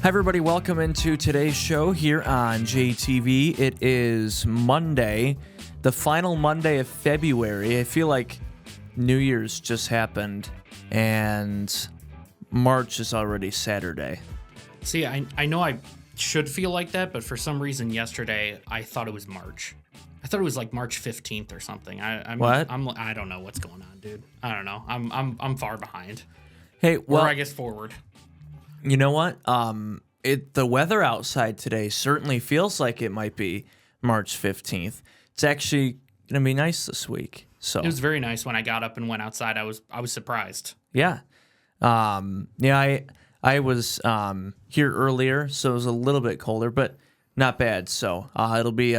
Hi, everybody. Welcome into today's show here on JTV. It is Monday, the final Monday of February. I feel like New Year's just happened and March is already Saturday. See, I know I should feel like that, but for some reason yesterday I thought it was March. I thought it was like March 15th or something. What? I don't know what's going on, dude. I don't know. I'm far behind. Hey, well, or I guess forward. You know what? The weather outside today certainly feels like it might be March 15th. It's actually going to be nice this week. So It was very nice when I got up and went outside. I was surprised. yeah. I was here earlier, so it was a little bit colder, but not bad. So it'll be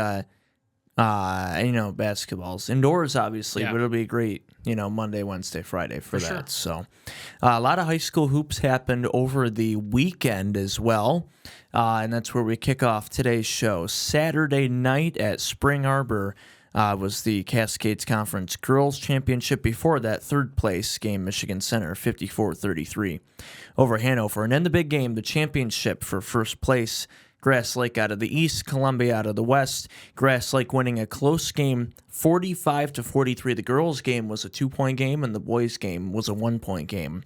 basketball's indoors, obviously, Yeah. but it'll be a great, Monday, Wednesday, Friday for that. sure. So a lot of high school hoops happened over the weekend as well, and that's where we kick off today's show. Saturday night at Spring Arbor was the Cascades Conference Girls Championship. Before that, third place game, Michigan Center, 54-33 over Hanover. And in the big game, the championship for first place, Grass Lake out of the east, Columbia out of the west. Grass Lake winning a close game, 45-43. The girls' game was a 2-point game, and the boys' game was a 1-point game.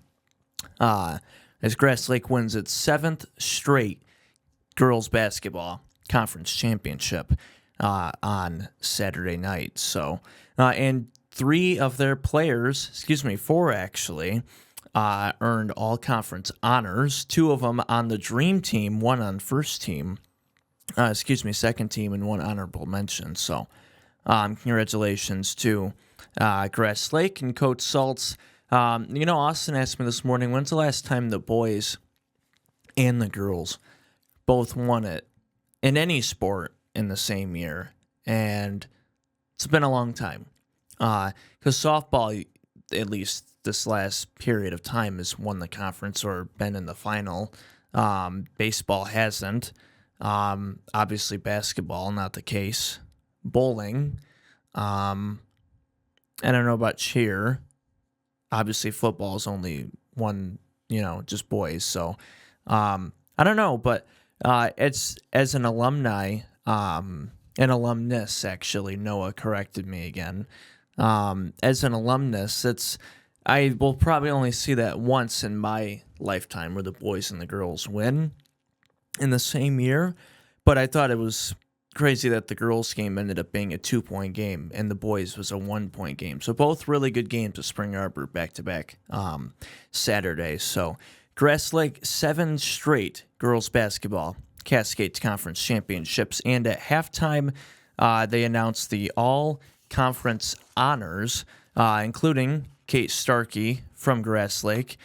As Grass Lake wins its 7th straight girls' basketball conference championship on Saturday night. So, and four actually, earned all conference honors. 2 of them on the Dream Team, 1 on second team, and 1 honorable mention. So, congratulations to Grass Lake and Coach Saltz. Austin asked me this morning, when's the last time the boys and the girls both won it in any sport in the same year? And it's been a long time. Because softball, at least this last period of time, has won the conference or been in the final. Baseball hasn't. Obviously, basketball, not the case. Bowling. I don't know about cheer. Obviously, football is only one, just boys. So, I don't know. But it's as an alumni, an alumnus, actually, Noah corrected me again. As an alumnus, I will probably only see that once in my lifetime where the boys and the girls win in the same year. But I thought it was crazy that the girls' game ended up being a 2-point game and the boys was a 1-point game. So both really good games at Spring Arbor back-to-back Saturdays. So Grass Lake, 7 straight girls basketball Cascades Conference championships. And at halftime, they announced the all-conference honors, including Kate Starkey from Grass Lake,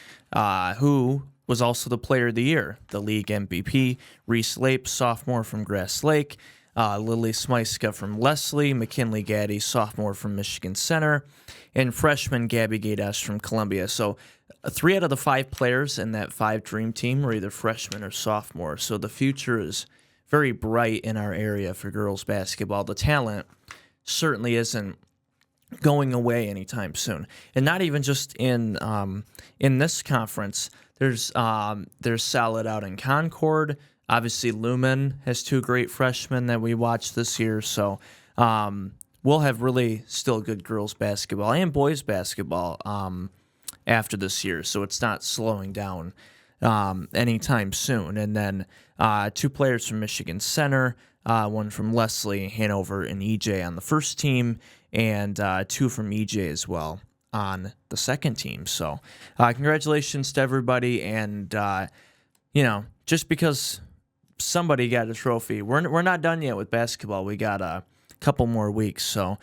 who was also the Player of the Year, the league MVP. Reese Lape, sophomore from Grass Lake. Lily Smyska from Leslie. McKinley Gaddy, sophomore from Michigan Center. And freshman Gabby Gaydash from Columbia. So 3 out of the 5 players in that 5 Dream Team were either freshmen or sophomore. So the future is very bright in our area for girls basketball. The talent certainly isn't going away anytime soon, and not even just in this conference. There's solid out in Concord. Obviously, Lumen has 2 great freshmen that we watched this year. So we'll have really still good girls basketball and boys basketball after this year. So it's not slowing down anytime soon. And then 2 players from Michigan Center, 1 from Leslie, Hanover, and EJ on the first team, and 2 from EJ as well on the second team. So congratulations to everybody. And, just because somebody got a trophy, we're not done yet with basketball. We got a couple more weeks. So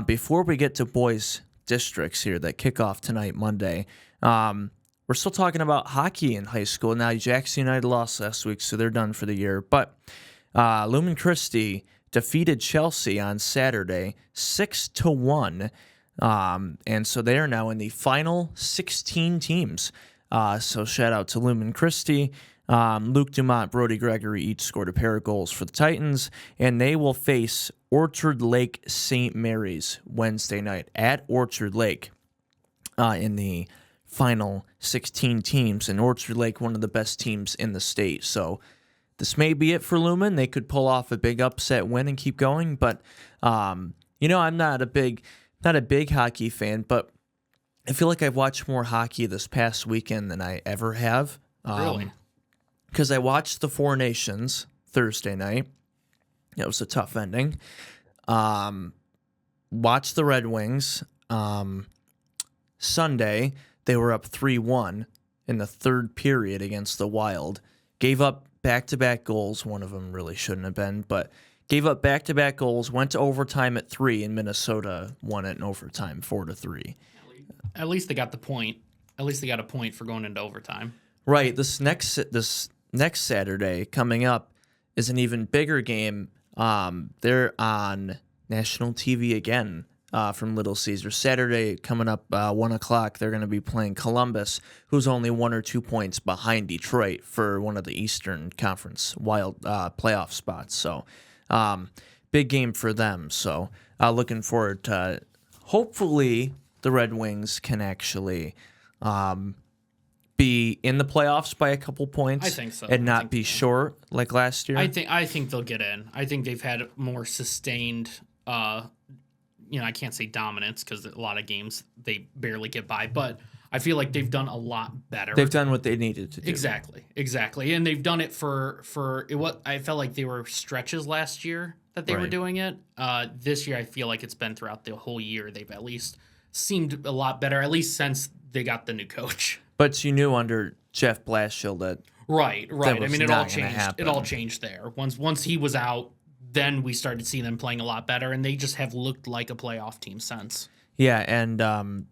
before we get to boys districts here that kick off tonight, Monday, we're still talking about hockey in high school. Now, Jackson United lost last week, so they're done for the year. But Lumen Christi defeated Chelsea on Saturday 6-1, and so they are now in the final 16 teams. So shout out to Lumen Christi. Luke Dumont, Brody Gregory each scored a pair of goals for the Titans, and they will face Orchard Lake St. Mary's Wednesday night at Orchard Lake in the final 16 teams. And Orchard Lake, one of the best teams in the state. So this may be it for Lumen. They could pull off a big upset win and keep going. But I'm not a big hockey fan, but I feel like I've watched more hockey this past weekend than I ever have. Really? Because I watched the Four Nations Thursday night. It was a tough ending. Watched the Red Wings. Sunday, they were up 3-1 in the third period against the Wild. Gave up back-to-back goals. One of them really shouldn't have been, but gave up back-to-back goals, went to overtime at 3, and Minnesota won it in overtime 4-3. At least they got the point. At least they got a point for going into overtime. Right. This next Saturday coming up is an even bigger game. They're on national TV again from Little Caesars. Saturday coming up 1 o'clock, they're going to be playing Columbus, who's only 1 or 2 points behind Detroit for one of the Eastern Conference Wild playoff spots. So big game for them. So looking forward to hopefully the Red Wings can actually be in the playoffs by a couple points. I think so. And not be short like last year. I think they'll get in. I think they've had more sustained, I can't say dominance because a lot of games they barely get by, but I feel like they've done a lot better. They've done what they needed to do. Exactly. And they've done it for what I felt like they were stretches last year that they were doing it. This year I feel like it's been throughout the whole year. They've at least seemed a lot better, at least since they got the new coach. But you knew under Jeff Blashill that right. That I mean, it not all gonna changed. happen. It all changed there. Once he was out, then we started seeing them playing a lot better, and they just have looked like a playoff team since. Yeah, and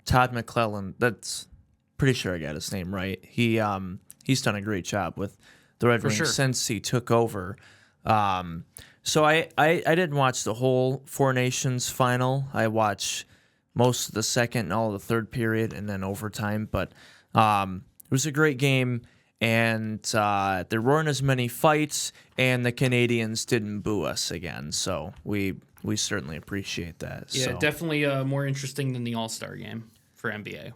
Todd McClellan, that's pretty sure I got his name right. He's done a great job with the Red Wings since he took over. So I didn't watch the whole Four Nations final. I watched most of the second and all of the third period and then overtime. But it was a great game, and there weren't as many fights, and the Canadians didn't boo us again. So we certainly appreciate that. Yeah, so. Definitely more interesting than the All-Star game for NBA.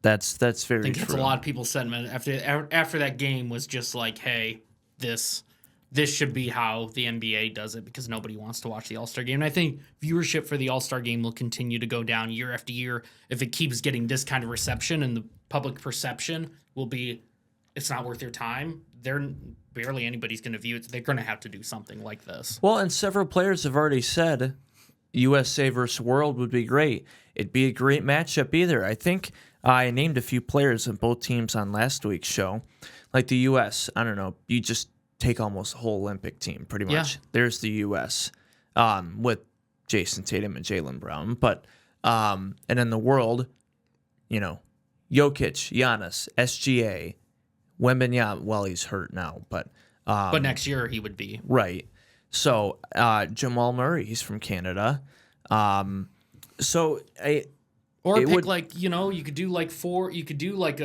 That's very I think true. that's a lot of people's sentiment after that game was just like, hey, this should be how the NBA does it because nobody wants to watch the All-Star game. And I think viewership for the All-Star game will continue to go down year after year if it keeps getting this kind of reception, and the public perception will be it's not worth your time. Barely anybody's going to view it. They're going to have to do something like this. Well, and several players have already said USA versus World would be great. It'd be a great matchup either. I think I named a few players of both teams on last week's show. Like the U.S., I don't know, you just take almost the whole Olympic team pretty much. Yeah. There's the U.S. With Jason Tatum and Jaylen Brown. But and then the World, Jokic, Giannis, SGA, Wembanyama. Well, he's hurt now, but next year he would be. Right. So Jamal Murray, he's from Canada. Or you could do like four. You could do like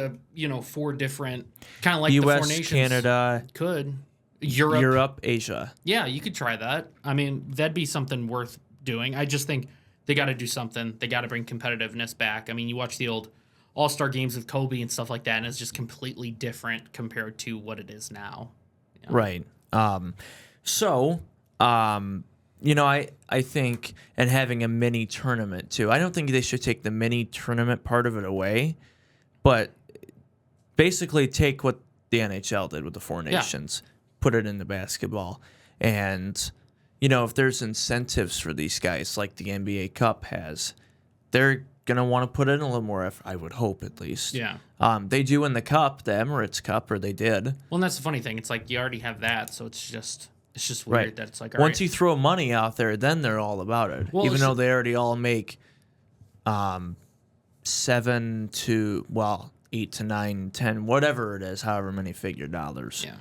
four different kind of like U.S., the Four Nations. Canada, Could Europe, Asia. Yeah, you could try that. I mean, that'd be something worth doing. I just think they got to do something. They got to bring competitiveness back. I mean, you watch the old All-Star games with Kobe and stuff like that, and it's just completely different compared to what it is now. You know? Right. I think, and having a mini tournament too. I don't think they should take the mini tournament part of it away, but basically take what the NHL did with the Four Nations, put it into basketball, and if there's incentives for these guys like the NBA Cup has, they're gonna want to put in a little more effort. I would hope, at least. Yeah. They do in the Cup, the Emirates Cup, or they did. Well, and that's the funny thing. It's like you already have that, so it's just weird that it's like once you throw money out there, then they're all about it. Well, even though they already all make 8 to 9, 10, whatever it is, however many figure dollars. Yeah.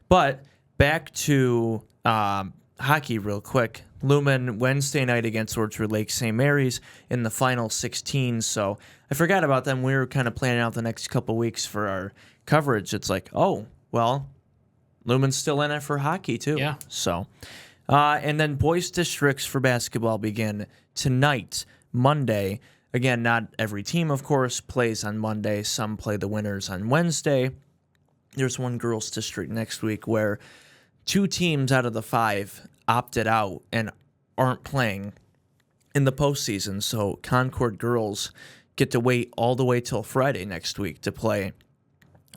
But back to hockey real quick. Lumen Wednesday night against Orchard Lake St. Mary's in the final 16. So I forgot about them. We were kind of planning out the next couple weeks for our coverage. It's like, oh, well, Lumen's still in it for hockey too. Yeah. So, and then boys districts for basketball begin tonight, Monday. Again, not every team, of course, plays on Monday. Some play the winners on Wednesday. there's one girls district next week where 2 teams out of the 5 opted out and aren't playing in the postseason. So Concord girls get to wait all the way till Friday next week to play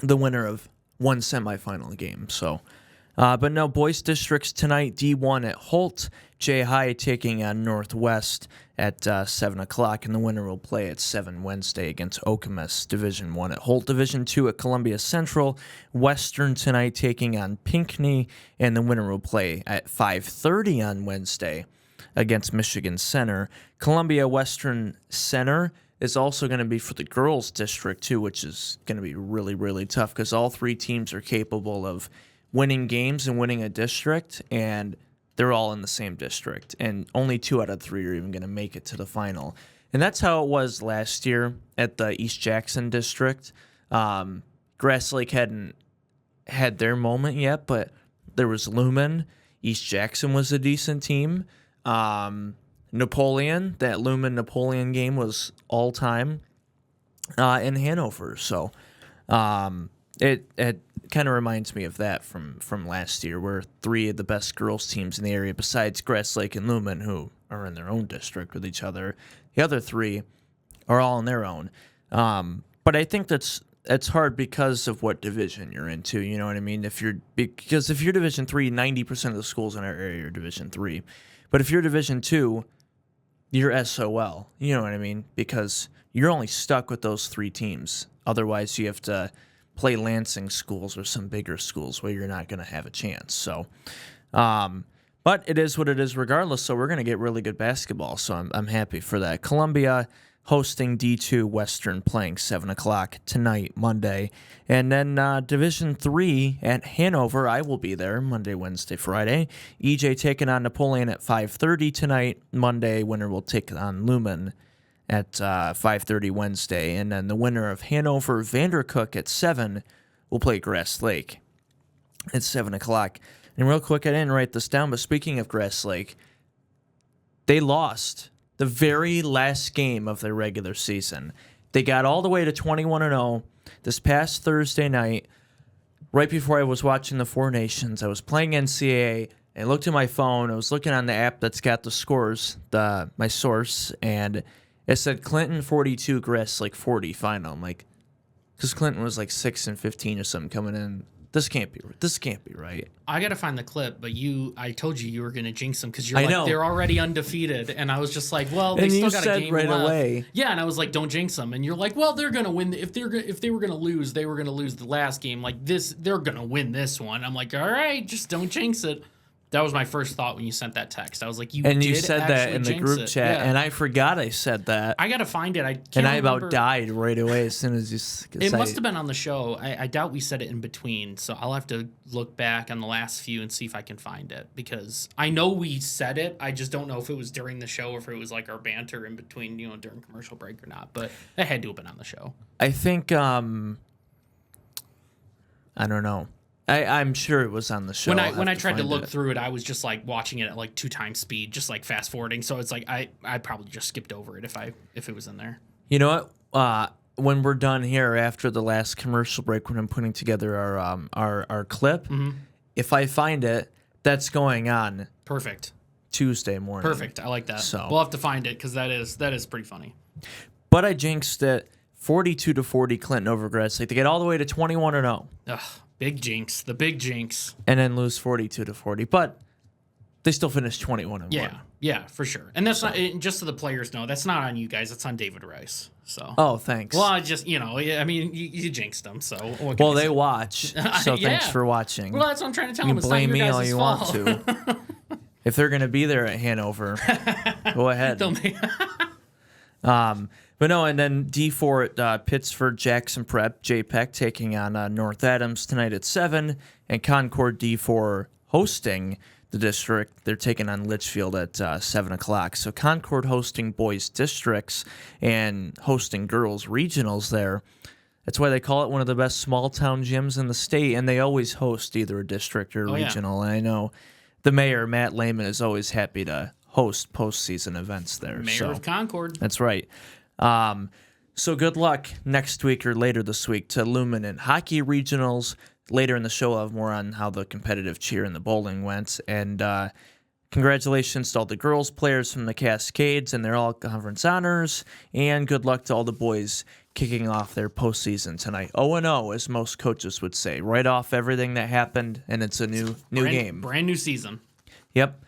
the winner of one semifinal game. So, but no, boys districts tonight, D1 at Holt, J High taking on Northwest at 7 o'clock, and the winner will play at 7 Wednesday against Okemos. Division 1 at Holt, Division 2 at Columbia Central, Western tonight taking on Pinckney, and the winner will play at 5:30 on Wednesday against Michigan Center. Columbia Western Center is also going to be for the girls district too, which is going to be really, really tough because all 3 teams are capable of winning games and winning a district, and they're all in the same district, and only 2 out of 3 are even going to make it to the final. And that's how it was last year at the East Jackson district. Grass Lake hadn't had their moment yet, but there was Lumen. East Jackson was a decent team. Napoleon, that Lumen-Napoleon game was all-time in Hanover. So it kind of reminds me of that from last year, where 3 of the best girls teams in the area, besides Grass Lake and Lumen, who are in their own district with each other, the other 3 are all on their own. But I think that's hard because of what division you're into. You know what I mean? Because if you're Division 3, 90% of the schools in our area are Division 3. But if you're Division 2, you're SOL. You know what I mean? Because you're only stuck with those 3 teams. Otherwise, you have to play Lansing schools or some bigger schools where you're not going to have a chance. So, but it is what it is regardless. So we're going to get really good basketball. So I'm happy for that. Columbia hosting D2 Western, playing 7 o'clock tonight, Monday. And then Division 3 at Hanover, I will be there Monday, Wednesday, Friday. EJ taking on Napoleon at 5:30 tonight. Monday, winner will take on Lumen at 5:30 Wednesday. And then the winner of Hanover Vandercook at 7 will play Grass Lake at 7 o'clock. And real quick, I didn't write this down, but speaking of Grass Lake, they lost the very last game of their regular season. They got all the way to 21-0 this past Thursday night. Right before I was watching the Four Nations, I was playing NCAA, and I looked at my phone. I was looking on the app that's got the scores, my source, and it said Clinton 42, Grass Lake 40 final. I'm like, because Clinton was like 6-15 or something coming in. This can't be right. I gotta find the clip, but I told you were gonna jinx them because you're I like know. They're already undefeated, and I was just like, well, they And still you got said a game right left. away. Yeah, and I was like, don't jinx them, and you're like, well, they're gonna win. If they were gonna lose, they were gonna lose the last game. Like this, they're gonna win this one. I'm like, all right, just don't jinx it. That was my first thought when you sent that text. I was like, you said that in the group chat, and I forgot I said that. I gotta find it. I about died right away as soon as you said it. Must have been on the show. I doubt we said it in between, so I'll have to look back on the last few and see if I can find it, because I know we said it. I just don't know if it was during the show or if it was like our banter in between, during commercial break or not. But it had to have been on the show. I think I don't know. I'm sure it was on the show. When I tried to look through it, I was just like watching it at like 2 times speed, just like fast forwarding. So it's like I probably just skipped over it if it was in there. You know what? When we're done here after the last commercial break, when I'm putting together our clip, if I find it, that's going on. Perfect. Tuesday morning. Perfect. I like that. So we'll have to find it because that is pretty funny. But I jinxed it. 42-40 Clinton over Grass Lake. They get all the way to 21-0. Ugh. Big jinx, the big jinx. And then lose 42-40. But they still finished 21-1. Yeah, for sure. And that's not, just so the players know, that's not on you guys. That's on David Rice. So. Oh, thanks. Well, I just, I mean, you jinxed them. So. Well, they watch. So thanks for watching. Well, that's what I'm trying to tell you them. You blame me all you fault. want to. If they're going to be there at Hanover, go ahead. But no, and then D4 at Pittsford Jackson Prep, JPEC taking on North Adams tonight at 7, and Concord D4 hosting the district. They're taking on Litchfield at 7 o'clock. So Concord hosting boys districts and hosting girls regionals there. That's why they call it one of the best small town gyms in the state, and they always host either a district or regional. And I know the mayor, Matt Lehman, is always happy to host postseason events there. Mayor of Concord. That's right. So good luck next week or later this week to Lumen and hockey regionals. later in the show, I'll have more on how the competitive cheer and the bowling went. And congratulations to all the girls players from the Cascades and their all-conference honors. And good luck to all the boys kicking off their postseason tonight. 0-0, as most coaches would say. Right off everything that happened, and it's a new game. Brand new season. Yep.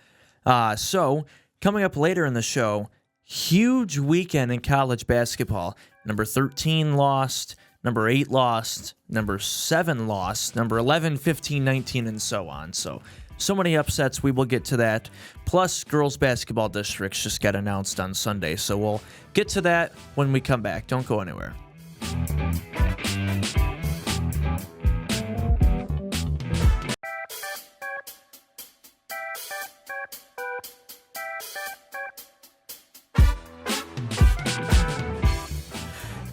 So, coming up later in the show, huge weekend in college basketball. Number 13 lost, number 8 lost, number 7 lost, number 11, 15, 19, and so on. So many upsets. We will get to that. Plus, girls basketball districts just got announced on Sunday. So we'll get to that when we come back. Don't go anywhere.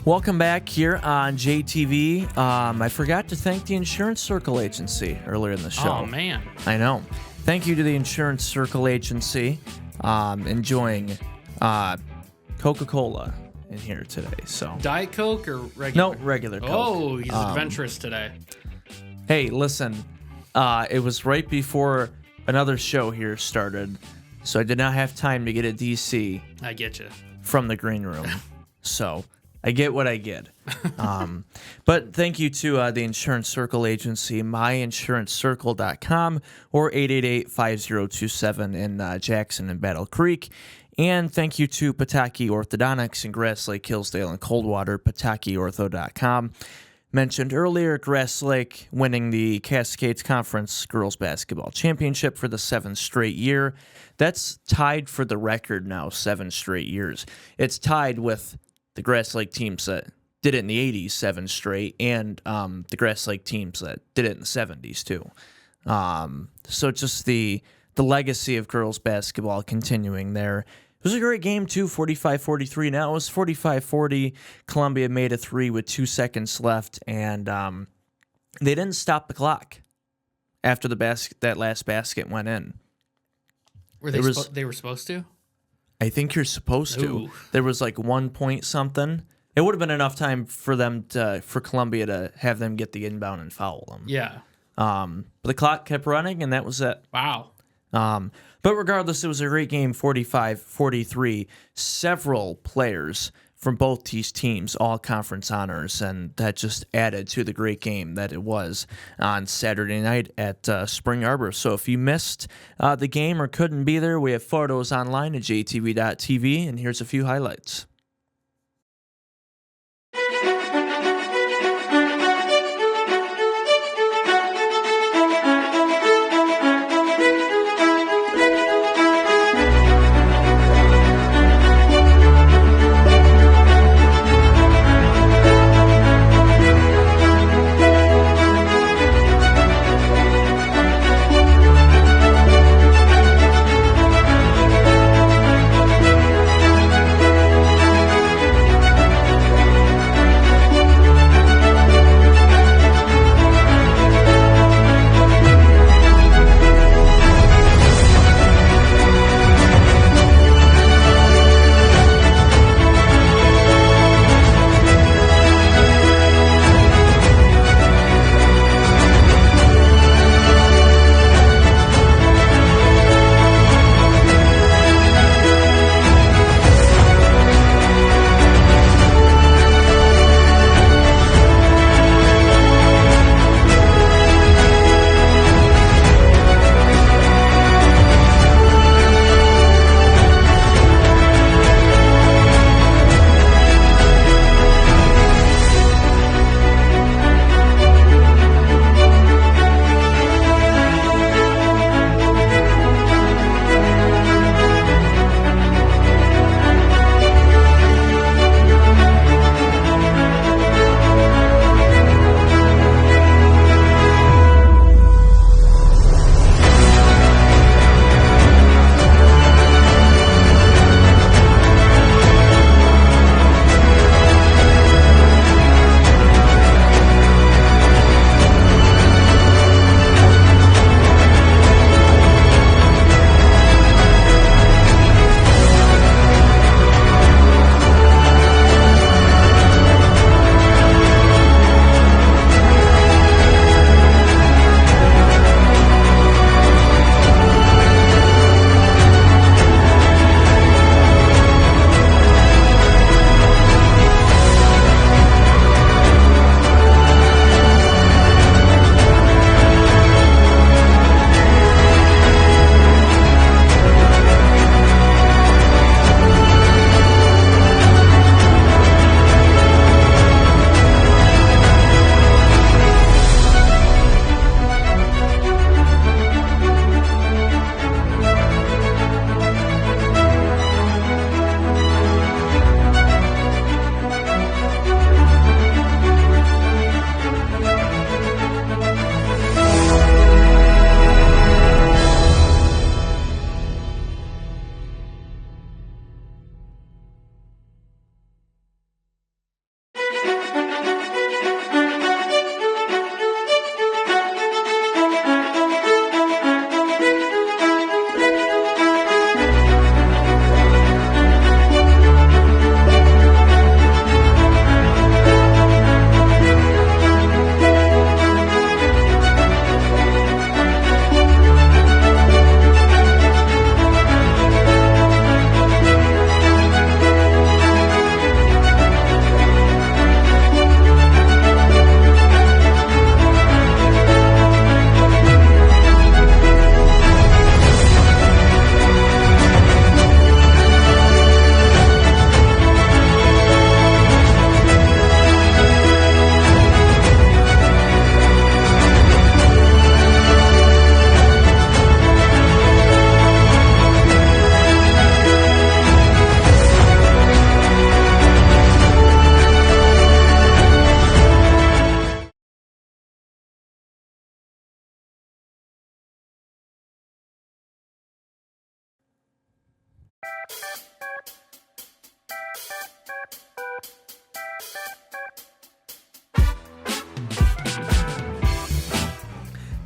Welcome back here on JTV. I forgot to thank the Insurance Circle Agency earlier in the show. Oh, man. I know. Thank you to the Insurance Circle Agency. Enjoying Coca-Cola in here today. So Diet Coke or regular? No, regular Coke. Oh, he's adventurous today. Hey, listen. It was right before another show here started, so I did not have time to get a DC. I get you. From the green room. So I get what I get. But thank you to the Insurance Circle Agency, myinsuranccircle.com or 888-5027 in Jackson and Battle Creek. And thank you to Pataki Orthodontics in Grass Lake, Hillsdale, and Coldwater, patakiortho.com. Mentioned earlier, Grass Lake winning the Cascades Conference Girls Basketball Championship for the 7th straight year. That's tied for the record now, 7 straight years. It's tied with the Grass Lake teams that did it in the 80s, 7 straight, and the Grass Lake teams that did it in the 70s, too. So just the legacy of girls basketball continuing there. It was a great game, too, 45-43. Now it was 45-40. Columbia made a 3 with 2 seconds left, and they didn't stop the clock after that last basket went in. They were supposed to? I think you're supposed to. Ooh. There was like 1 point something. It would have been enough time for Columbia to have them get the inbound and foul them. Yeah. But the clock kept running, and that was it. Wow. But regardless, it was a great game, 45-43. Several players from both these teams, all conference honors, and that just added to the great game that it was on Saturday night at Spring Arbor. So if you missed the game or couldn't be there, we have photos online at jtv.tv, and here's a few highlights.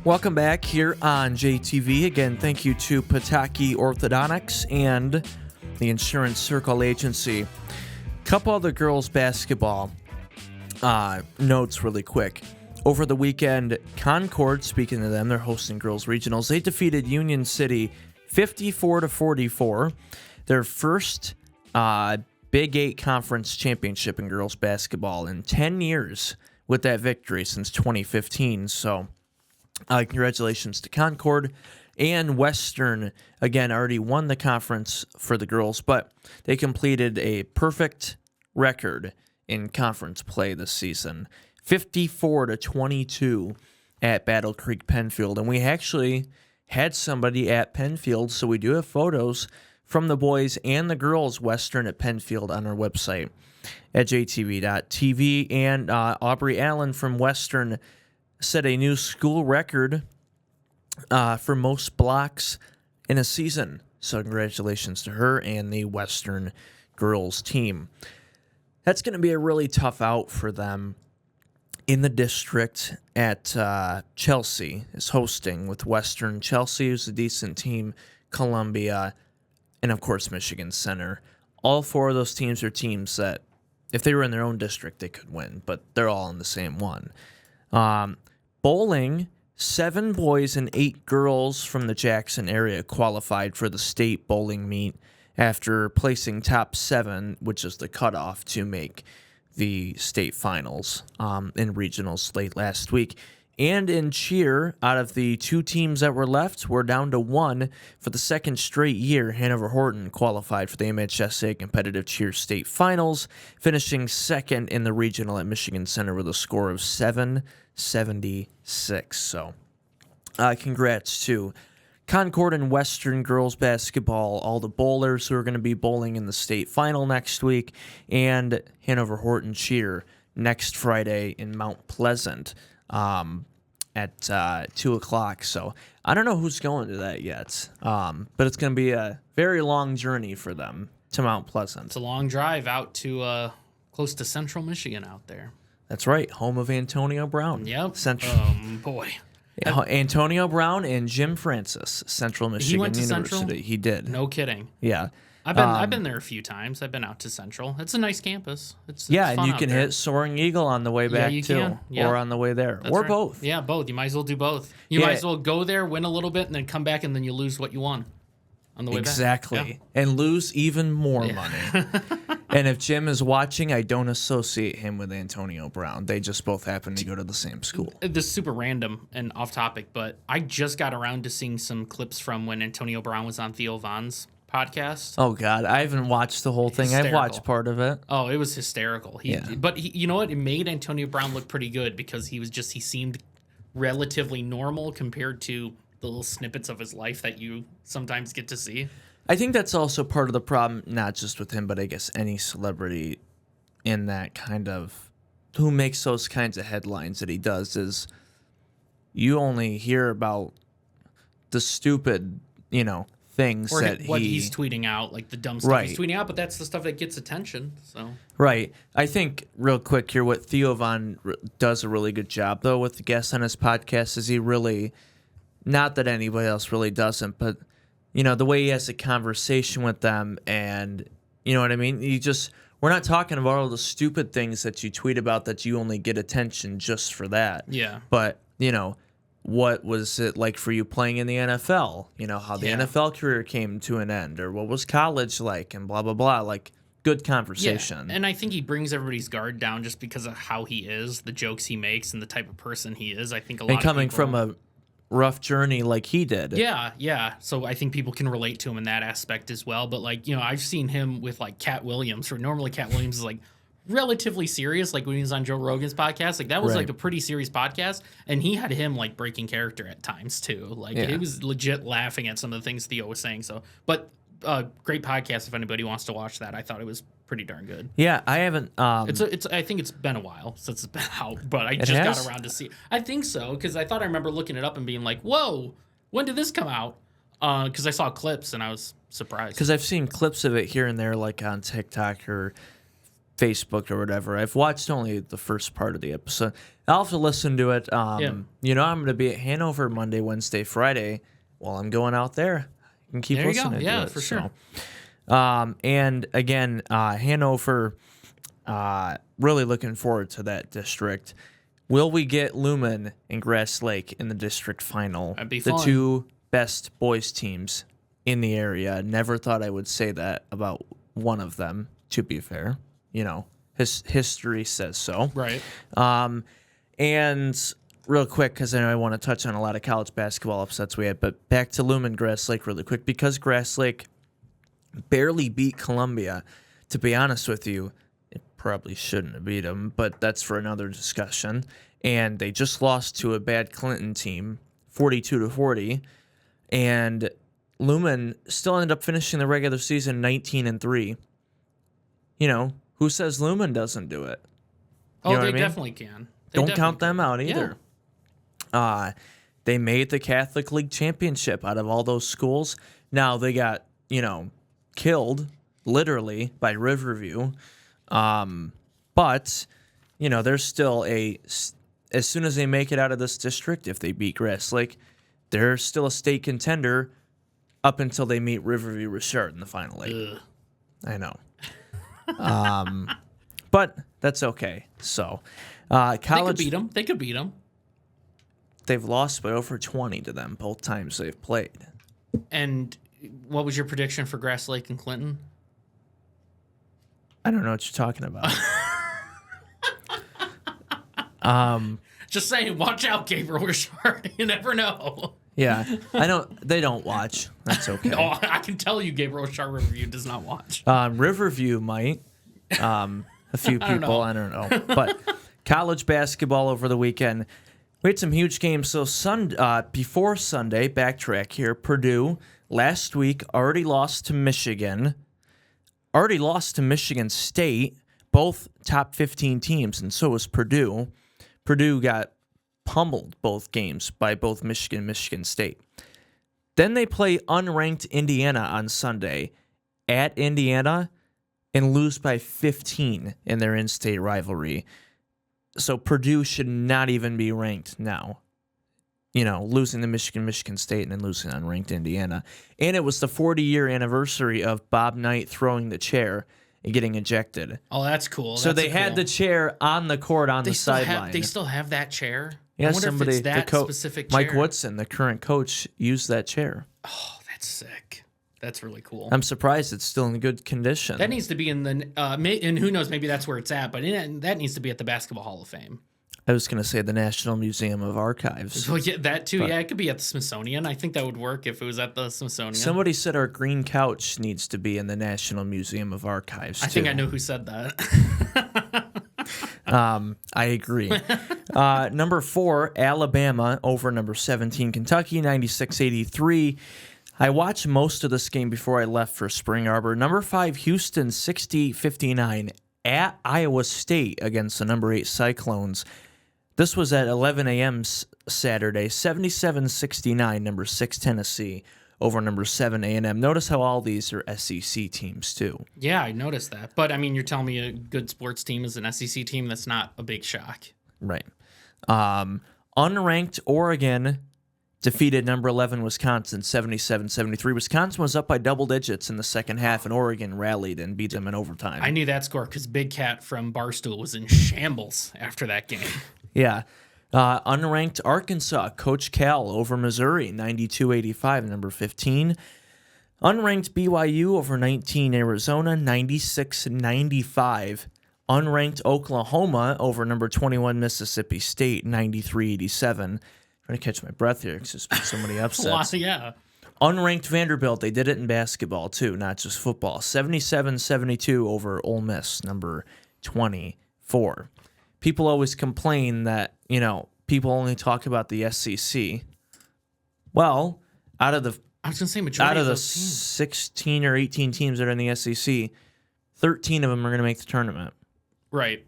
Welcome back here on JTV. Again, thank you to Pataki Orthodontics and the Insurance Circle Agency. Couple other girls basketball notes really quick. Over the weekend, Concord, speaking to them, they're hosting girls regionals. They defeated Union City 54-44. Their first Big 8 conference championship in girls basketball in 10 years with that victory since 2015. So congratulations to Concord. And Western, again, already won the conference for the girls, but they completed a perfect record in conference play this season. 54-22 at Battle Creek Penfield. And we actually had somebody at Penfield, so we do have photos from the boys and the girls Western at Penfield on our website at jtv.tv. And Aubrey Allen from Western set a new school record for most blocks in a season. So congratulations to her and the Western girls team. That's going to be a really tough out for them in the district at Chelsea is hosting with Western. Chelsea is a decent team, Columbia, and of course Michigan Center. All four of those teams are teams that if they were in their own district, they could win, but they're all in the same one. Bowling, 7 boys and 8 girls from the Jackson area qualified for the state bowling meet after placing top 7, which is the cutoff to make the state finals in regionals late last week. And in cheer, out of the 2 teams that were left, we're down to 1 for the second straight year. Hanover Horton qualified for the MHSA competitive cheer state finals, finishing second in the regional at Michigan Center with a score of 776. So congrats to Concord and Western girls basketball, all the bowlers who are going to be bowling in the state final next week, and Hanover Horton cheer next Friday in Mount Pleasant at 2 o'clock. So I don't know who's going to that yet, but it's going to be a very long journey for them to Mount Pleasant. It's a long drive out to close to Central Michigan out there. That's right, home of Antonio Brown. Yep. Central. Boy. Antonio Brown and Jim Francis, Central Michigan went to University. Central? He did. No kidding. Yeah. I've been there a few times. I've been out to Central. It's a nice campus. It's yeah, fun and you out can there. hit Soaring Eagle on the way back you too, can. Yeah. or on the way there, That's or right. both. Yeah, both. You might as well do both. You might as well go there, win a little bit, and then come back, and then you lose what you won on the way Exactly. back. And lose even more money. And if Jim is watching, I don't associate him with Antonio Brown. They just both happen to go to the same school. This is super random and off topic, but I just got around to seeing some clips from when Antonio Brown was on Theo Von's podcast. Oh God, I haven't watched the whole thing. I've Hysterical. watched part of it. Oh, it was hysterical. But you know what? It made Antonio Brown look pretty good because he seemed relatively normal compared to the little snippets of his life that you sometimes get to see. I think that's also part of the problem, not just with him, but I guess any celebrity in that kind of, who makes those kinds of headlines that he does, is you only hear about the stupid, things Or that what he's tweeting out, like the dumb stuff he's tweeting out, but that's the stuff that gets attention. So Right. I think, real quick here, what Theo Von does a really good job, though, with the guests on his podcast is he really, not that anybody else really doesn't, but the way he has a conversation with them, and you know what I mean? We're not talking about all the stupid things that you tweet about that you only get attention just for that. yeah, But, what was it like for you playing in the NFL? How the NFL career came to an end, or what was college like, and blah, blah, blah. Like, good conversation. Yeah. And I think he brings everybody's guard down just because of how he is, the jokes he makes, and the type of person he is. I think a lot and coming of people, from a rough journey like he did. Yeah. So I think people can relate to him in that aspect as well. But I've seen him with Cat Williams, or normally Cat Williams is relatively serious, like when he was on Joe Rogan's podcast. That was Right. a pretty serious podcast, and he had him breaking character at times too. He was legit laughing at some of the things Theo was saying. So, but great podcast if anybody wants to watch that. I thought it was pretty darn good. Yeah, I haven't. It's. I think it's been a while since it's been out, but I just has? got around to see. I think so because I thought I remember looking it up and being like, "Whoa, when did this come out?" Because I saw clips and I was surprised. Because I've seen clips of it here and there, like on TikTok or Facebook or whatever. I've watched only the first part of the episode. I'll have to listen to it. I'm going to be at Hanover Monday, Wednesday, Friday while I'm going out there. You can keep There you go. listening to Yeah, it. for sure. And again, Hanover, really looking forward to that district. Will we get Lumen and Grass Lake in the district final? That'd be the fun. two best boys teams in the area. Never thought I would say that about one of them, to be fair. History says so. Right. And real quick, because I know I want to touch on a lot of college basketball upsets we had, but back to Lumen Grass Lake really quick, because Grass Lake barely beat Columbia. To be honest with you, it probably shouldn't have beat them, but that's for another discussion. And they just lost to a bad Clinton team, 42-40, and Lumen still ended up finishing the regular season 19-3. Who says Lumen doesn't do it? Oh, You know what they I mean? definitely can. Don't count them out either. They made the Catholic League Championship out of all those schools. Now they got, killed literally by Riverview. But, there's still as soon as they make it out of this district, if they beat Grass Lake, they're still a state contender up until they meet Riverview Richard in the final eight. Ugh. I know. But that's okay. So, college. They could beat them. They've lost by over 20 to them both times they've played. And what was your prediction for Grass Lake and Clinton? I don't know what you're talking about. Just saying, watch out, Gabriel Richard. You never know. Yeah, they don't watch. That's okay. Oh, I can tell you, Gabriel Richard Riverview does not watch. Riverview might. A few people, I don't know. But college basketball over the weekend. We had some huge games. So before Sunday, backtrack here, Purdue last week already lost to Michigan. Already lost to Michigan State, both top 15 teams, and so was Purdue. Purdue got pummeled both games by both Michigan and Michigan State. Then they play unranked Indiana on Sunday at Indiana and lose by 15 in their in-state rivalry. So Purdue should not even be ranked now. Losing to Michigan State and then losing unranked Indiana. And it was the 40-year anniversary of Bob Knight throwing the chair and getting ejected. Oh, that's cool. So they had the chair on the court on the sideline. They still have that chair? Yeah, I wonder if it's that specific chair. Mike Woodson, the current coach, used that chair. Oh, that's sick. That's really cool. I'm surprised it's still in good condition. That needs to be in the, and who knows, maybe that's where it's at, but that needs to be at the Basketball Hall of Fame. I was going to say the National Museum of Archives. Well, yeah, that too. Yeah, it could be at the Smithsonian. I think that would work if it was at the Smithsonian. Somebody said our green couch needs to be in the National Museum of Archives, I think I know who said that. I agree. Number 4, Alabama over number 17, Kentucky, 96-83. I watched most of this game before I left for Spring Arbor. Number 5, Houston, 60-59 at Iowa State against the number 8 Cyclones. This was at 11 a.m. Saturday, 77-69, number 6 Tennessee over number 7 A&M. Notice how all these are SEC teams too. Yeah, I noticed that. But, I mean, you're telling me a good sports team is an SEC team? That's not a big shock. Right. Unranked Oregon defeated number 11 Wisconsin 77-73. Wisconsin was up by double digits in the second half, and Oregon rallied and beat them in overtime. I knew that score because Big Cat from Barstool was in shambles after that game. Yeah. Unranked Arkansas, Coach Cal over Missouri, 92-85, number 15. Unranked BYU over 19 Arizona, 96-95. Unranked Oklahoma over number 21 Mississippi State, 93-87. Trying to catch my breath here because there's been so many upsets. Yeah. Unranked Vanderbilt, they did it in basketball too, not just football. 77-72 over Ole Miss, number 24. People always complain that, people only talk about the SEC. Well, out of the I was going to say majority out of the those teams. 16 or 18 teams that are in the SEC, 13 of them are going to make the tournament. Right.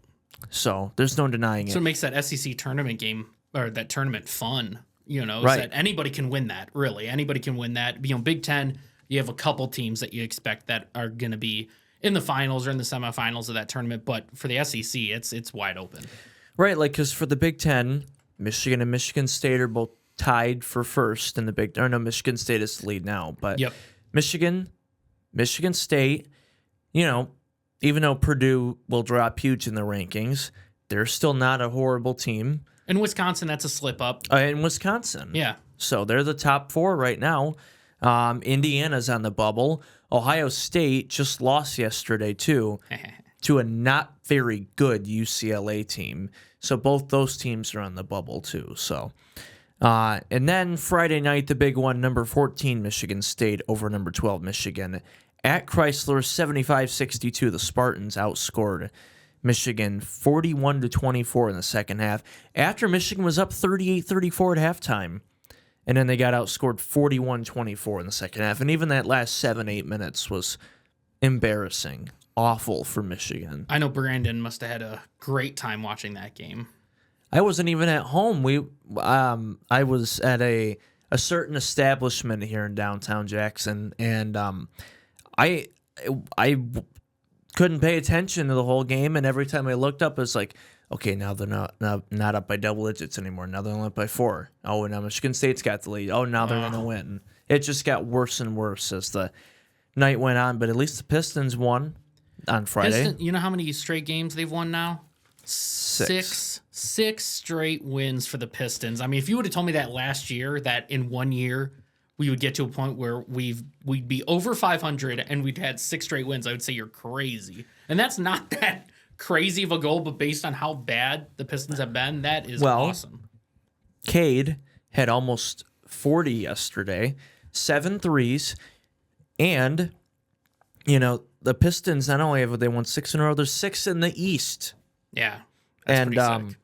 So there's no denying So it it. makes that SEC tournament game or that tournament fun, is Right. that anybody can win that, really. Anybody can win that. Big Ten, you have a couple teams that you expect that are going to be in the finals or in the semifinals of that tournament. But for the SEC, it's wide open. Right, like because for the Big Ten, Michigan and Michigan State are both tied for first in the Big. Or no, Michigan State is the lead now, but Yep. Michigan State, even though Purdue will drop huge in the rankings, they're still not a horrible team. In Wisconsin, that's a slip up. In Wisconsin, Yeah. so they're the top 4 right now. Indiana's on the bubble. Ohio State just lost yesterday too to a not very good UCLA team. So both those teams are on the bubble too. So, and then Friday night, the big one, number 14 Michigan State over number 12 Michigan at Chrysler, 75-62. The Spartans outscored Michigan 41-24 in the second half after Michigan was up 38-34 at halftime. And then they got outscored 41-24 in the second half. And even that last 7-8 minutes was embarrassing, awful for Michigan. I know Brandon must have had a great time watching that game. I wasn't even at home. I was at a certain establishment here in downtown Jackson, and I couldn't pay attention to the whole game. And every time I looked up, it was like, okay, now they're not up by double digits anymore. Now they're only up by 4. Oh, now Michigan State's got the lead. Oh, now they're going to win. It just got worse and worse as the night went on. But at least the Pistons won on Friday. You know how many straight games they've won now? 6. Six straight wins for the Pistons. I mean, if you would have told me that last year, that in 1 year we would get to a point where we'd be over 500 and we'd had 6 straight wins, I would say you're crazy. And that's not that crazy of a goal, but based on how bad the Pistons have been, that is awesome. Cade had almost 40 yesterday, 7 threes, and the Pistons not only have they won 6 in a row, there's 6 in the East. Yeah, that's pretty sick.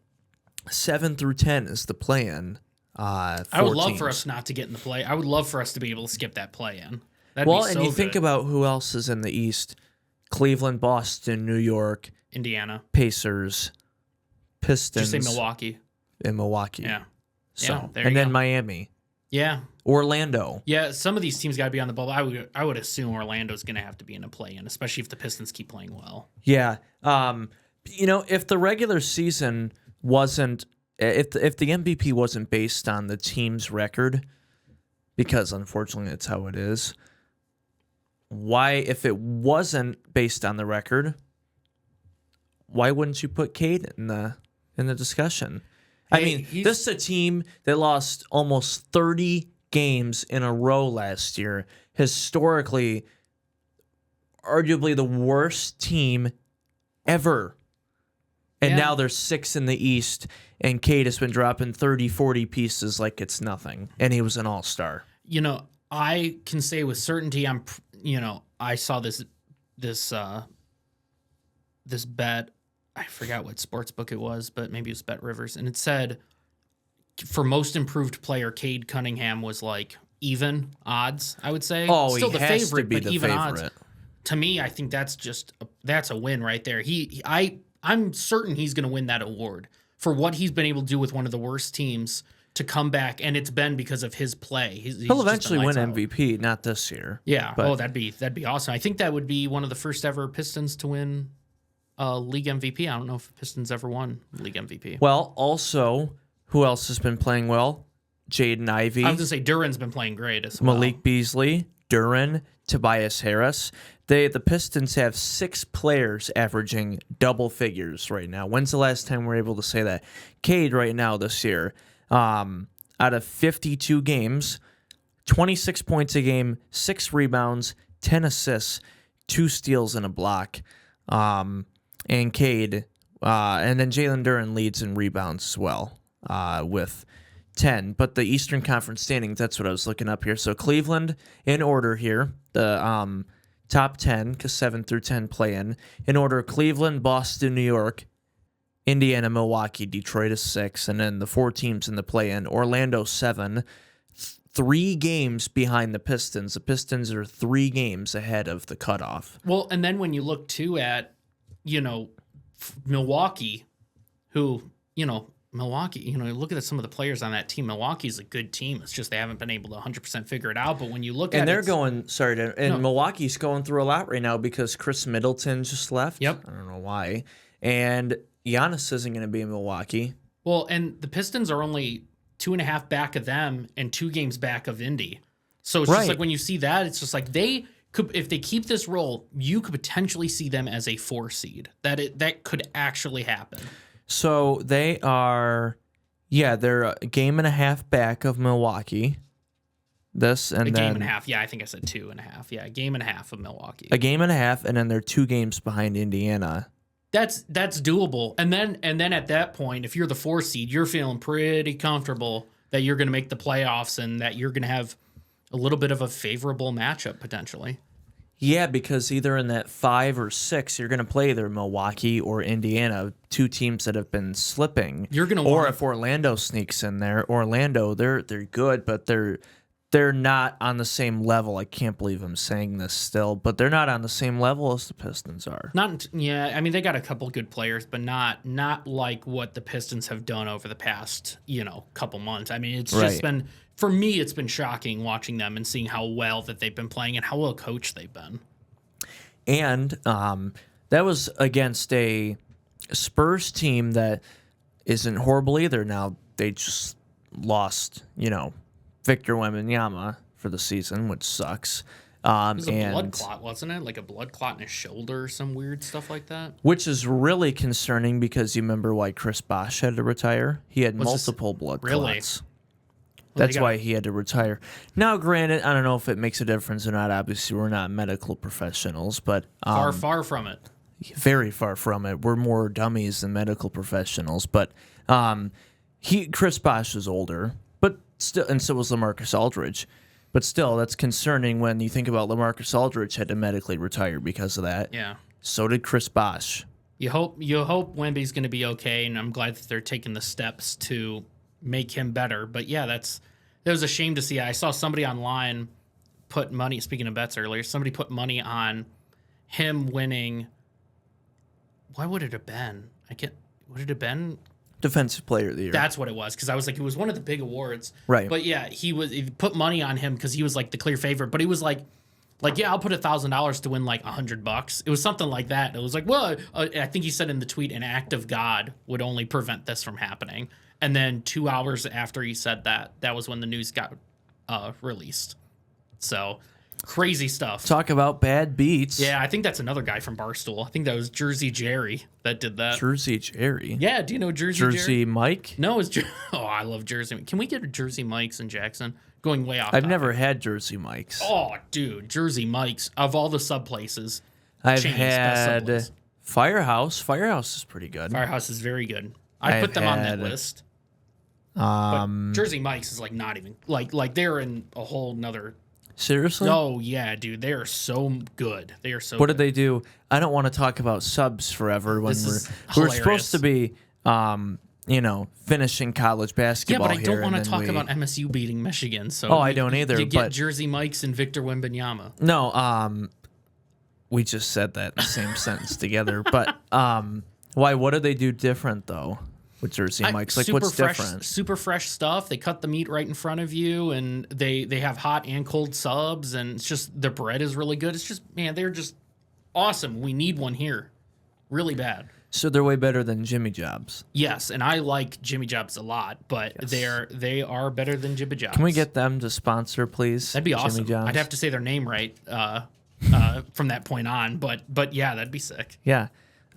7 through 10 is the play-in. I would love for us not to get in the play. I would love for us to be able to skip that play-in. That'd be so and you good. think about who else is in the East: Cleveland, Boston, New York, Indiana, Pacers, Pistons. Just say Milwaukee. In Milwaukee. Yeah. So there and you then go. Miami. Yeah. Orlando. Yeah, some of these teams got to be on the bubble. I would assume Orlando's going to have to be in a play-in, especially if the Pistons keep playing well. Yeah. If the regular season wasn't, if the MVP wasn't based on the team's record, because unfortunately that's how it is. Why, if it wasn't based on the record, why wouldn't you put Cade in the discussion? I mean, this is a team that lost almost 30 games in a row last year. Historically, arguably the worst team ever. And now there's 6 in the East, and Cade has been dropping 30, 40 pieces like it's nothing. And he was an all-star. I can say with certainty, I saw this bet. I forgot what sports book it was, but maybe it was Bet Rivers, and it said for most improved player, Cade Cunningham was like even odds. I would say, still the favorite, but even odds. To me, I think that's a win right there. I'm certain he's going to win that award for what he's been able to do with one of the worst teams to come back, and it's been because of his play. He'll eventually win MVP, not this year. Yeah. But that'd be awesome. I think that would be one of the first ever Pistons to win league MVP. I don't know if Pistons ever won league MVP. Well, also, who else has been playing well? Jaden Ivey. I was going to say Duran's been playing great as well. Malik Beasley, Duran, Tobias Harris. The Pistons have 6 players averaging double figures right now. When's the last time we were able to say that? Cade right now this year, out of 52 games, 26 points a game, 6 rebounds, 10 assists, 2 steals and a block. And Cade, and then Jalen Duran leads in rebounds as well with 10. But the Eastern Conference standings, that's what I was looking up here. So Cleveland in order here, the top 10, because 7 through 10 play in order: Cleveland, Boston, New York, Indiana, Milwaukee, Detroit is 6, and then the 4 teams in the play-in: Orlando 7, 3 games behind the Pistons. The Pistons are 3 games ahead of the cutoff. Well, and then when you look too at Milwaukee, who Milwaukee, you know, look at some of the players on that team. Milwaukee's a good team. It's just they haven't been able to 100% figure it out. But when you look at And it, they're going, Milwaukee's going through a lot right now because Chris Middleton just left. Yep. I don't know why. And Giannis isn't going to be in Milwaukee. Well, and the Pistons are only 2.5 back of them and 2 games back of Indy. So it's just like when you see that, it's just like they could, if they keep this role, you could potentially see them as a 4 seed. That could actually happen. So they are, they're a game and a half back of Milwaukee. Game and a half. Yeah, I think I said 2.5. Yeah, a game and a half of Milwaukee. A game and a half, and then they're 2 games behind Indiana. That's doable. And then at that point, if you're the 4 seed, you're feeling pretty comfortable that you're going to make the playoffs and that you're going to have a little bit of a favorable matchup potentially. Yeah, because either in that 5 or 6, you're going to play either Milwaukee or Indiana, 2 teams that have been slipping. You're going to or if Orlando sneaks in there, Orlando, they're good, but they're not on the same level. I can't believe I'm saying this still, but they're not on the same level as the Pistons are. I mean, they got a couple good players, but not like what the Pistons have done over the past, couple months. I mean, it's just been, for me, it's been shocking watching them and seeing how well that they've been playing and how well coached they've been. And that was against a Spurs team that isn't horrible either. Now they just lost, Victor Wembanyama for the season, which sucks. It was a blood clot, wasn't it? Like a blood clot in his shoulder or some weird stuff like that? Which is really concerning because you remember why Chris Bosh had to retire? He had multiple blood clots. That's why he had to retire. Now, granted, I don't know if it makes a difference or not. Obviously, we're not medical professionals, but... far from it. Very far from it. We're more dummies than medical professionals. But Chris Bosh is older, but still, and so was LaMarcus Aldridge. But still, that's concerning when you think about LaMarcus Aldridge had to medically retire because of that. Yeah. So did Chris Bosh. You hope Wemby's going to be okay, and I'm glad that they're taking the steps to make him better. But yeah, that was a shame to see. I saw somebody online put money, speaking of bets earlier, somebody put money on him winning. Why would it have been? Would it have been? Defensive Player of the Year. That's what it was, because I was like, it was one of the big awards. Right. But yeah, he put money on him because he was like the clear favorite. But he was like, yeah, I'll put $1,000 to win like $100. It was something like that. It was like, well, I think he said in the tweet, an act of God would only prevent this from happening. And then 2 hours after he said that was when the news got released. So crazy stuff. Talk about bad beats. Yeah, I think that's another guy from Barstool. I think that was Jersey Jerry that did that. Jersey Jerry? Yeah, do you know Jersey Jerry? Jersey Mike? No, it's I love Jersey. Can we get a Jersey Mike's in Jackson? Going way off. I've never had Jersey Mike's. Oh, dude, Jersey Mike's, of all the sub places. I've had Firehouse. Firehouse is pretty good. Firehouse is very good. I put them on that list. But Jersey Mike's is like not even like they're in a whole nother. Seriously? Oh yeah, dude, they are so good. They are so. What did they do? I don't want to talk about subs forever when we're supposed to be, finishing college basketball. Yeah, but I don't want to talk about MSU beating Michigan. So I don't either. You get Jersey Mike's and Victor Wembanyama. No, we just said that in the same sentence together. But why? What did they do different though? With Jersey Mike's, like what's different? Super fresh stuff. They cut the meat right in front of you, and they have hot and cold subs, and it's just the bread is really good. It's just, man, they're just awesome. We need one here, really bad. So they're way better than Jimmy Jobs. Yes, and I like Jimmy Jobs a lot, but they are better than Jimmy Jobs. Can we get them to sponsor, please? That'd be awesome. I'd have to say their name right from that point on, but yeah, that'd be sick. Yeah.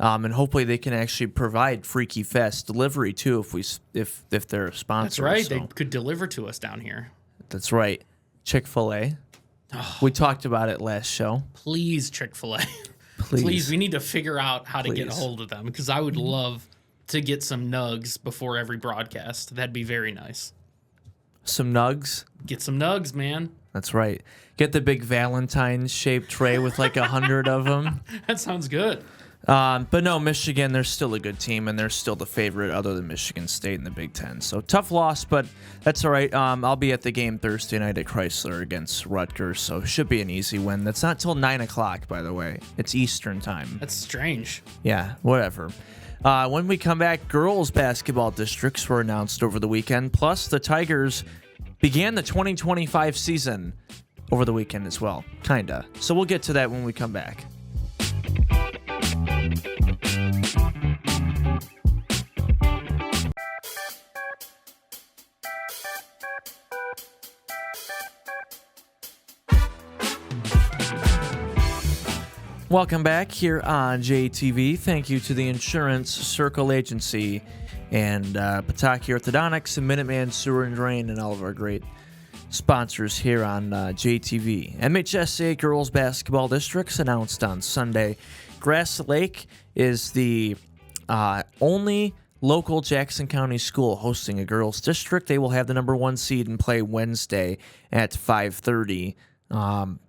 And hopefully they can actually provide freaky fast delivery too if they're a sponsor. That's right. So. They could deliver to us down here. That's right. Chick-fil-A. Oh. We talked about it last show. Please, Chick-fil-A. Please, we need to figure out how to get a hold of them, because I would love to get some nugs before every broadcast. That'd be very nice. Some nugs? Get some nugs, man. That's right. Get the big Valentine's shaped tray with like 100 of them. That sounds good. But no, Michigan, they're still a good team, and they're still the favorite other than Michigan State in the Big Ten. So tough loss, but that's all right. I'll be at the game Thursday night at Chrysler against Rutgers, so should be an easy win. That's not till 9 o'clock, by the way. It's Eastern time. That's strange. Yeah, whatever. When we come back, girls basketball districts were announced over the weekend, plus the Tigers began the 2025 season over the weekend as well, kinda. So we'll get to that when we come back. Welcome back here on JTV. Thank you to the Insurance Circle Agency and Pataki Orthodontics and Minuteman Sewer and Drain and all of our great sponsors here on JTV. MHSA Girls Basketball Districts announced on Sunday. Grass Lake is the only local Jackson County school hosting a girls district. They will have the number 1 seed and play Wednesday at 5:30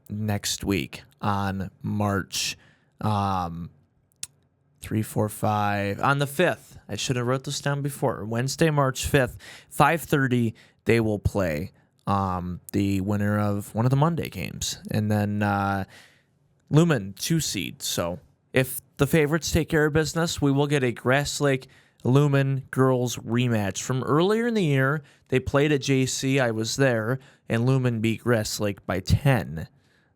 next week on March 3, 4, 5 on the 5th. I should have wrote this down before. Wednesday, March 5th, 5:30. They will play the winner of one of the Monday games, and then Lumen 2 seed. So if the favorites take care of business, we will get a Grass Lake Lumen girls rematch from earlier in the year. They played at JC. I was there, and Lumen beat Grass Lake by 10.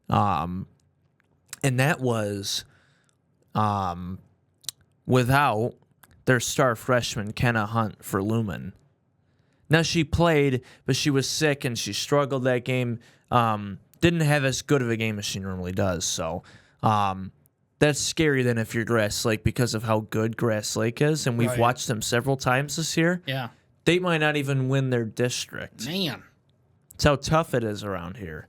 And that was without their star freshman, Kenna Hunt, for Lumen. Now, she played, but she was sick, and she struggled that game. Didn't have as good of a game as she normally does. So that's scary then if you're Grass Lake because of how good Grass Lake is. And we've watched them several times this year. Yeah. They might not even win their district. Man. That's how tough it is around here.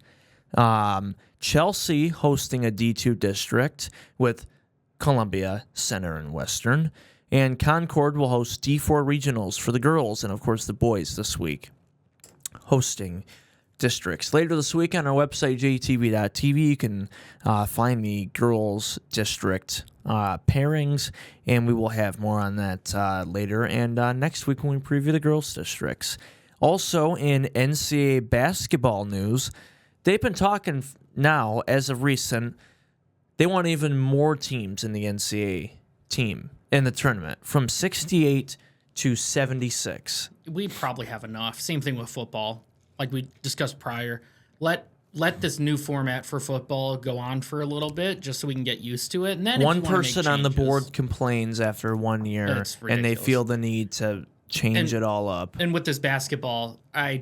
Chelsea hosting a D2 district with Columbia, Center, and Western. And Concord will host D4 regionals for the girls and, of course, the boys this week, hosting districts. Later this week on our website, jtv.tv, you can find the girls district pairings, and we will have more on that later. And next week when we preview the girls districts. Also, in NCAA basketball news, they've been talking now, as of recent, they want even more teams in the NCAA team in the tournament, from 68 to 76. We probably have enough. Same thing with football. Like we discussed prior. Let this new format for football go on for a little bit just so we can get used to it. And then one person on the board complains after 1 year, and they feel the need to change it all up. And with this basketball, I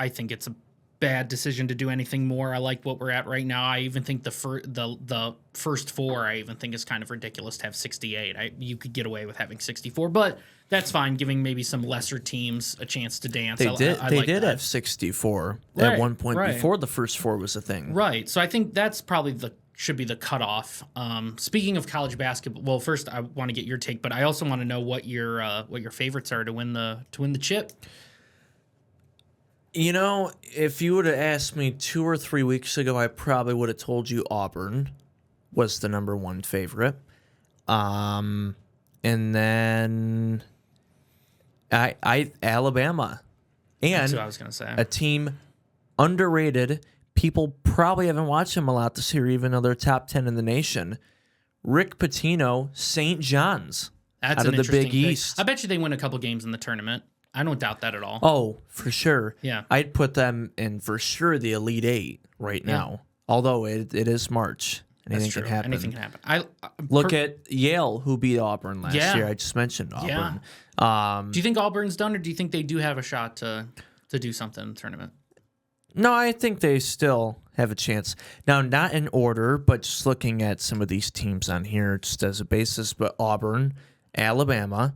think it's a bad decision to do anything more. I like what we're at right now. I even think the first 4 I even think is kind of ridiculous to have 68. You could get away with having 64, but that's fine, giving maybe some lesser teams a chance to dance. They did have 64 at one point before the first 4 was a thing. Right. So I think that's probably should be the cutoff. Speaking of college basketball, well, first I want to get your take, but I also want to know what your favorites are to win the chip. You know, if you would have asked me 2 or 3 weeks ago, I probably would have told you Auburn was the number 1 favorite. And then Alabama. And that's what I was going to say. A team underrated. People probably haven't watched them a lot this year, even though they're top 10 in the nation. Rick Pitino, St. John's. That's out of the Big East. I bet you they win a couple games in the tournament. I don't doubt that at all. Oh, for sure. Yeah. I'd put them in for sure the Elite 8 right now. Although it is March. Anything can happen. Anything can happen. Look at Yale, who beat Auburn last year. I just mentioned Auburn. Yeah. Do you think Auburn's done, or do you think they do have a shot to do something in the tournament? No, I think they still have a chance. Now, not in order, but just looking at some of these teams on here just as a basis, but Auburn, Alabama,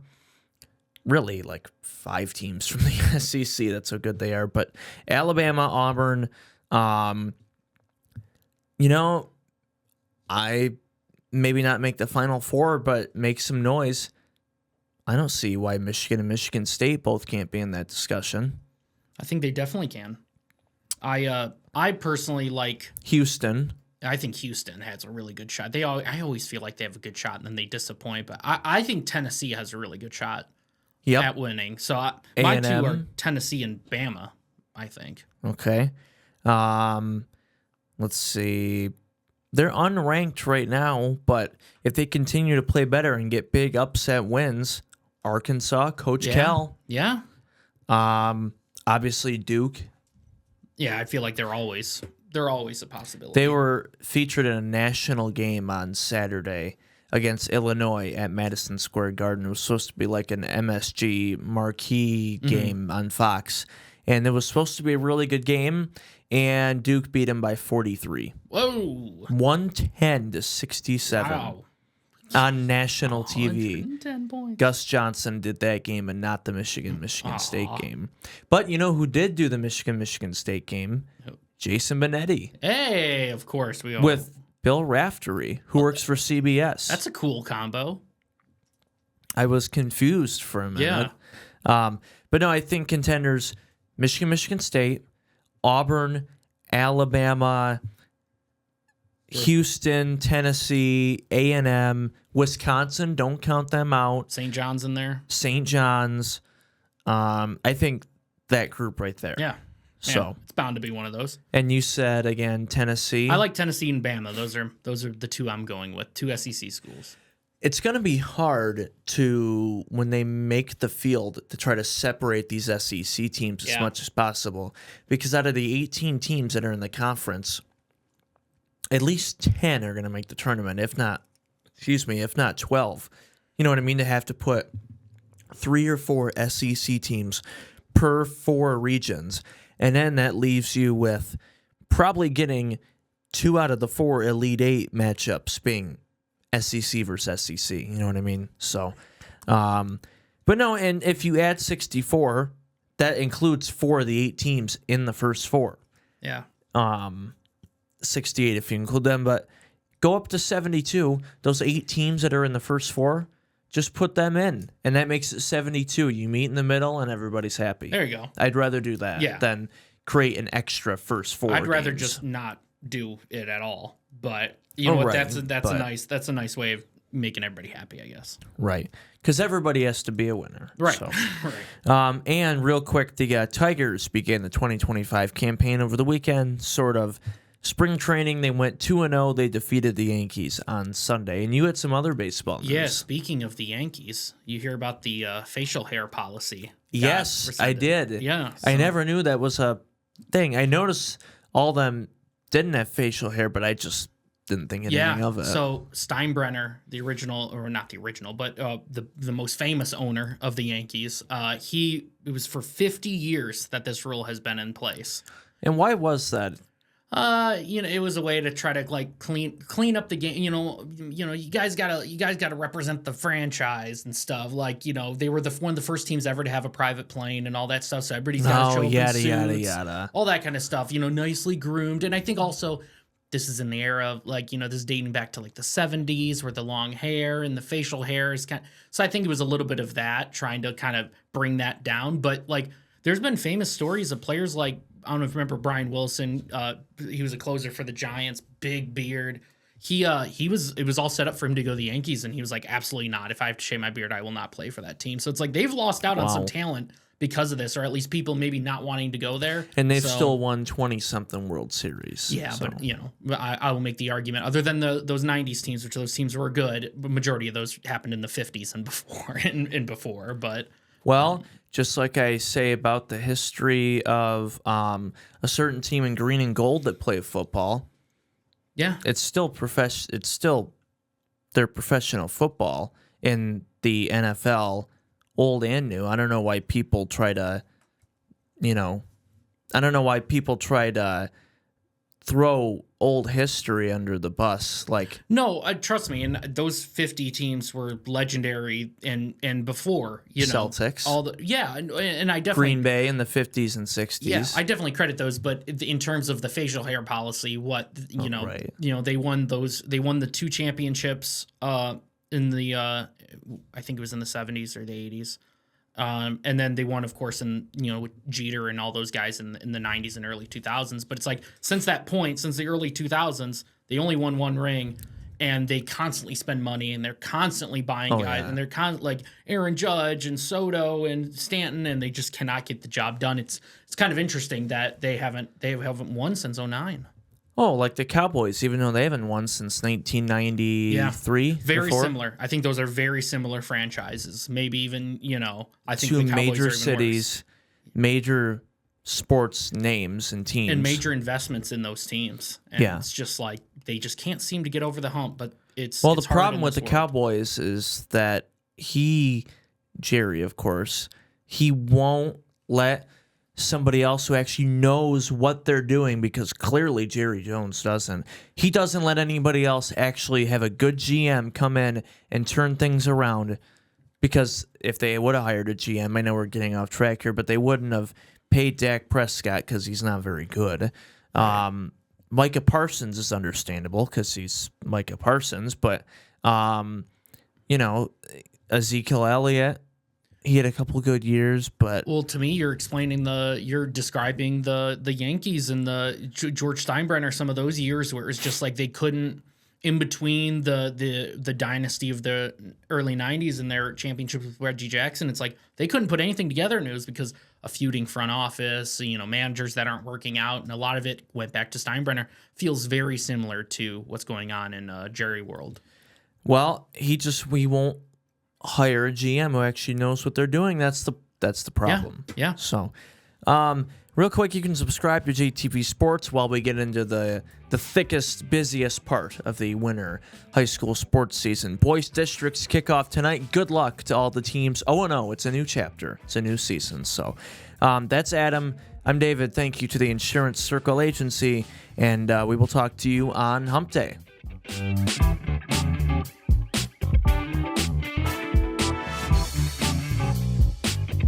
really like 5 teams from the SEC. That's how good they are. But Alabama, Auburn, I maybe not make the Final Four, but make some noise. I don't see why Michigan and Michigan State both can't be in that discussion. I think they definitely can. I personally like Houston. I think Houston has a really good shot. I always feel like they have a good shot and then they disappoint. But I think Tennessee has a really good shot at winning. So my A&M. two are Tennessee and Bama, I think. Okay. Let's see. They're unranked right now, but if they continue to play better and get big upset wins, Arkansas, Coach Cal. Yeah. Obviously Duke. Yeah, I feel like they're always a possibility. They were featured in a national game on Saturday against Illinois at Madison Square Garden. It was supposed to be like an MSG marquee game on Fox, and it was supposed to be a really good game, and Duke beat them by 43. Whoa. 110-67 Wow. on national TV. 110 points. Gus Johnson did that game and not the Michigan State game. But you know who did do the Michigan State game? Jason Benetti. Hey, of course we all. With Bill Raftery, who works for CBS. That's a cool combo. I was confused for a minute. Yeah. But no, I think contenders, Michigan State, Auburn, Alabama, Houston, Tennessee, A&M, Wisconsin, don't count them out. St. John's in there. St. John's. I think that group right there. Yeah. So it's bound to be one of those. And you said again Tennessee. I like Tennessee and Bama. Those are the two I'm going with. Two SEC schools. It's going to be hard to, when they make the field, to try to separate these SEC teams as much as possible. Because out of the 18 teams that are in the conference, at least 10 are going to make the tournament, if not 12. You know what I mean? To have to put 3 or 4 SEC teams per 4 regions. And then that leaves you with probably getting 2 out of the 4 Elite 8 matchups being SEC versus SEC. You know what I mean? So, but no, and if you add 64, that includes 4 of the 8 teams in the first 4. Yeah. 68 if you include them, but go up to 72. Those 8 teams that are in the first 4, just put them in, and that makes it 72. You meet in the middle, and everybody's happy. There you go. I'd rather do that than create an extra first 4. I'd rather just not do it at all. But you know what? Right. That's a nice way of making everybody happy, I guess. Right, because everybody has to be a winner. Right. So. Right. And real quick, the Tigers began the 2025 campaign over the weekend. Sort of. Spring training, they went 2-0. They defeated the Yankees on Sunday. And you had some other baseball news. Yeah, speaking of the Yankees, you hear about the facial hair policy. Yes, I did. Yeah. I never knew that was a thing. I noticed all of them didn't have facial hair, but I just didn't think anything of it. So Steinbrenner, the original, or not the original, but the most famous owner of the Yankees, it was for 50 years that this rule has been in place. And why was that? It was a way to try to like clean up the game. You guys gotta represent the franchise and stuff. Like, they were one of the first teams ever to have a private plane and all that stuff. So everybody's got to show up in suits, all that kind of stuff. Nicely groomed. And I think also this is in the era of this is dating back to like the 70s, where the long hair and the facial hair is so I think it was a little bit of that, trying to kind of bring that down. But like, there's been famous stories of players like, I don't know if you remember Brian Wilson. He was a closer for the Giants, big beard. It was all set up for him to go to the Yankees, and he was like, absolutely not. If I have to shave my beard, I will not play for that team. So it's like they've lost out on some talent because of this, or at least people maybe not wanting to go there. And they've still won 20-something World Series. Yeah, so. But I will make the argument, other than those 90s teams, which those teams were good, the majority of those happened in the 50s and before, and before. But just like I say about the history of a certain team in green and gold that play football, it's still their professional football in the NFL, old and new. I don't know why people try to, throw old history under the bus. No, trust me, and those 50 teams were legendary and before, Celtics, and I definitely Green Bay in the 50s and 60s. Yeah, I definitely credit those, but in terms of the facial hair policy, they won the 2 championships in the I think it was in the 70s or the 80s. And then they won, of course, with Jeter and all those guys in the 90s and early 2000s. But it's like, since that point, since the early 2000s, They only won one ring, and they constantly spend money, and they're constantly buying guys, and they're like Aaron Judge and Soto and Stanton, and they just cannot get the job done. It's kind of interesting that they haven't won since 2009. Oh, like the Cowboys, even though they haven't won since 1993. Yeah, very before. similar. I think those are very similar franchises. Maybe even, I think Two the Cowboys major are even cities, major sports names and teams. and major investments in those teams. And it's just like they just can't seem to get over the hump. But it's the hard problem in with this the world. Cowboys is that Jerry, of course, he won't let somebody else who actually knows what they're doing, because clearly Jerry Jones doesn't. He doesn't let anybody else actually have a good GM come in and turn things around, because if they would have hired a GM, I know we're getting off track here, but they wouldn't have paid Dak Prescott because he's not very good. Micah Parsons is understandable because he's Micah Parsons, but Ezekiel Elliott, he had a couple good years, but Well, to me, you're describing the Yankees and the George Steinbrenner, some of those years where it was just like they couldn't, in between the dynasty of the early 90s and their championship with Reggie Jackson, it's like they couldn't put anything together, and it was because a feuding front office, managers that aren't working out, and a lot of it went back to Steinbrenner. Feels very similar to what's going on in Jerry world. well, we won't hire a GM who actually knows what they're doing. That's the problem. Yeah. So, real quick, you can subscribe to JTV Sports while we get into the thickest, busiest part of the winter high school sports season. Boys districts kick off tonight. Good luck to all the teams. 0-0. It's a new chapter. It's a new season. So, that's Adam. I'm David. Thank you to the Insurance Circle Agency, and we will talk to you on Hump Day.